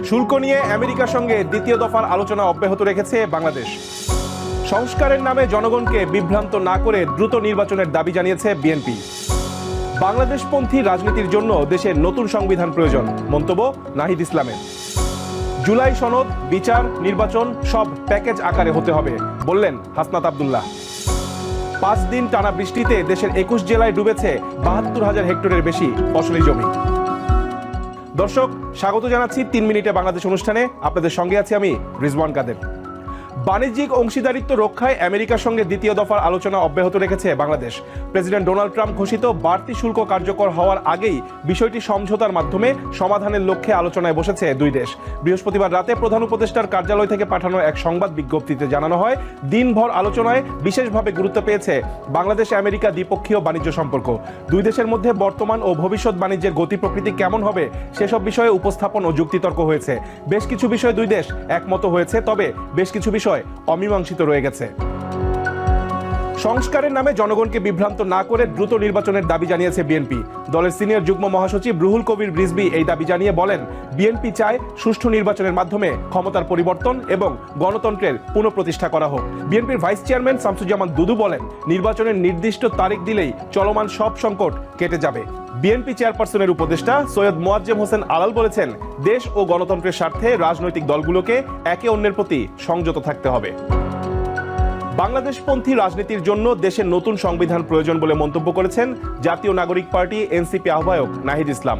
শুল্ক নিয়ে আমেরিকার সঙ্গে দ্বিতীয় দফার আলোচনা অব্যাহত রেখেছে বাংলাদেশ। সংস্কারের নামে জনগণকে বিভ্রান্ত না করে দ্রুত নির্বাচনের দাবি জানিয়েছে বিএনপি। বাংলাদেশপন্থী রাজনীতির জন্য দেশের নতুন সংবিধান প্রয়োজন, মন্তব্য নাহিদ ইসলামের। জুলাই সনদ, বিচার, নির্বাচন সব প্যাকেজ আকারে হতে হবে বললেন হাসনাত আব্দুল্লাহ। 5 দিন টানা বৃষ্টিতে দেশের 21 জেলায় ডুবেছে 72,000 হেক্টরের বেশি ফসলি জমি। দর্শক, স্বাগত জানাচ্ছি 3 মিনিটে বাংলাদেশ অনুষ্ঠানে। আপনাদের সঙ্গে আছি আমি রিজওয়ান কাদের। বাণিজ্যিক অংশীদারিত্ব রক্ষায় আমেরিকার সঙ্গে দ্বিতীয় দফার আলোচনা অব্যাহত রেখেছে বাংলাদেশ। প্রেসিডেন্ট ডোনাল্ড ট্রাম্প ঘোষিত বাড়তি শুল্ক কার্যকর হওয়ার আগেই বিষয়টি সমঝোতার মাধ্যমে সমাধানের লক্ষ্যে আলোচনায় বসেছে দুই দেশ। বৃহস্পতিবার রাতে প্রধান উপদেষ্টার কার্যালয় থেকে পাঠানো এক সংবাদ বিজ্ঞপ্তিতে জানানো হয়, দিনভর আলোচনায় বিশেষভাবে গুরুত্ব পেয়েছে বাংলাদেশ আমেরিকা দ্বিপক্ষীয় বাণিজ্য সম্পর্ক। দুই দেশের মধ্যে বর্তমান ও ভবিষ্যৎ বাণিজ্যের গতি প্রকৃতি কেমন হবে সেসব বিষয়ে উপস্থাপন ও যুক্তিতর্ক হয়েছে। বেশ কিছু বিষয় দুই দেশ একমত হয়েছে, তবে বেশ কিছু বিষয় অমীমাংসিত রয়ে গেছে। সংস্কারের নামে জনগণকে বিভ্রান্ত না করে দ্রুত নির্বাচনের দাবি জানিয়েছে বিএনপি। দলের সিনিয়র যুগ্ম মহাসচিব রুহুল কবির রিজভী এই দাবি জানিয়ে বলেন, বিএনপি চায় সুষ্ঠু নির্বাচনের মাধ্যমে ক্ষমতার পরিবর্তন এবং গণতন্ত্রের পুনঃপ্রতিষ্ঠা করা হোক। বিএনপির ভাইস চেয়ারম্যান শামসুজ্জামান দুদু বলেন, নির্বাচনের নির্দিষ্ট তারিখ দিলেই চলমান সব সংকট কেটে যাবে। বিএনপি চেয়ারপারসনের উপদেষ্টা সৈয়দ মোয়াজ্জেম হোসেন আলাল বলেছেন, দেশ ও গণতন্ত্রের স্বার্থে রাজনৈতিক দলগুলোকে একে অন্যের প্রতি সংযত থাকতে হবে। বাংলাদেশপন্থী রাজনীতির জন্য দেশের নতুন সংবিধান প্রয়োজন বলে মন্তব্য করেছেন জাতীয় নাগরিক পার্টি এনসিপি আহ্বায়ক নাহিদ ইসলাম।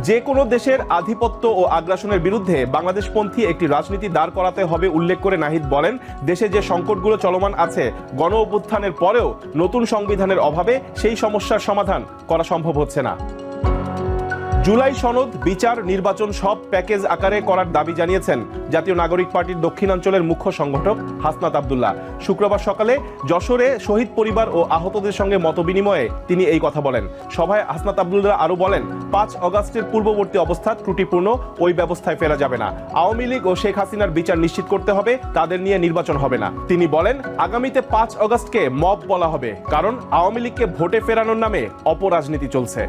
যে কোনো দেশের আধিপত্য ও আগ্রাসনের বিরুদ্ধে বাংলাদেশপন্থী একটি রাজনীতি দাঁড় করাতে হবে উল্লেখ করে নাহিদ বলেন, দেশে যে সংকটগুলো চলমান আছে, গণ অভ্যুত্থানের পরেও নতুন সংবিধানের অভাবে সেই সমস্যার সমাধান করা সম্ভব হচ্ছে না। জুলাই সনদ, বিচার, নির্বাচন সব প্যাকেজ আকারে করার দাবি জানিয়েছেন জাতীয় নাগরিক পার্টির দক্ষিণাঞ্চলের মুখ্য সংগঠক হাসনাত আব্দুল্লাহ। শুক্রবার সকালে যশোরে শহীদ পরিবার ও আহতদের সঙ্গে মতবিনিময়ে তিনি এই কথা বলেন। সভায় হাসনাত আব্দুল্লাহ আরও বলেন, 5 অগাস্টের পূর্ববর্তী অবস্থা ত্রুটিপূর্ণ, ওই ব্যবস্থায় ফেরা যাবে না। আওয়ামী লীগ ও শেখ হাসিনার বিচার নিশ্চিত করতে হবে, তাদের নিয়ে নির্বাচন হবে না। তিনি বলেন, আগামীতে 5 অগাস্টকে মব বলা হবে, কারণ আওয়ামী লীগকে ভোটে ফেরানোর নামে অপরাজনীতি চলছে।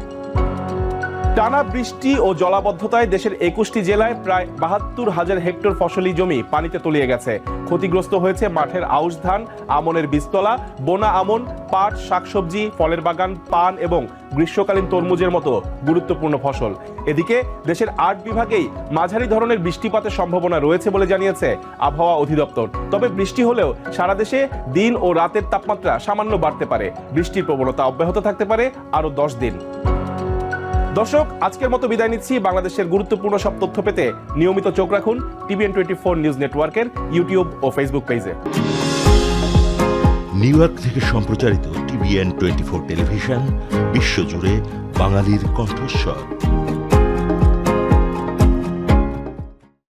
টানা বৃষ্টি ও জলাবদ্ধতায় দেশের 21টি জেলায় প্রায় 72,000 হেক্টর ফসলি জমি পানিতে তলিয়ে গেছে। ক্ষতিগ্রস্ত হয়েছে মাঠের আউশ ধান, আমনের বীজতলা, বোনা আমন, পাট, শাকসবজি, ফলের বাগান, পান এবং গ্রীষ্মকালীন তরমুজের মতো গুরুত্বপূর্ণ ফসল। এদিকে দেশের 8 বিভাগেই মাঝারি ধরনের বৃষ্টিপাতের সম্ভাবনা রয়েছে বলে জানিয়েছে আবহাওয়া অধিদপ্তর। তবে বৃষ্টি হলেও সারা দেশে দিন ও রাতের তাপমাত্রা সামান্য বাড়তে পারে। বৃষ্টির প্রবণতা অব্যাহত থাকতে পারে আরও 10 দিন। দর্শক, আজকের মতো বিদায় নিচ্ছি। বাংলাদেশের গুরুত্বপূর্ণ সব তথ্য পেতে নিয়মিত চোখ রাখুন TVN 24 নিউজ নেটওয়ার্কের ইউটিউব ও ফেসবুক পেজে। নিউ ইয়র্ক থেকে সম্প্রচারিত TVN 24 টেলিভিশন বিশ্বজুড়ে বাঙালির কণ্ঠস্বর।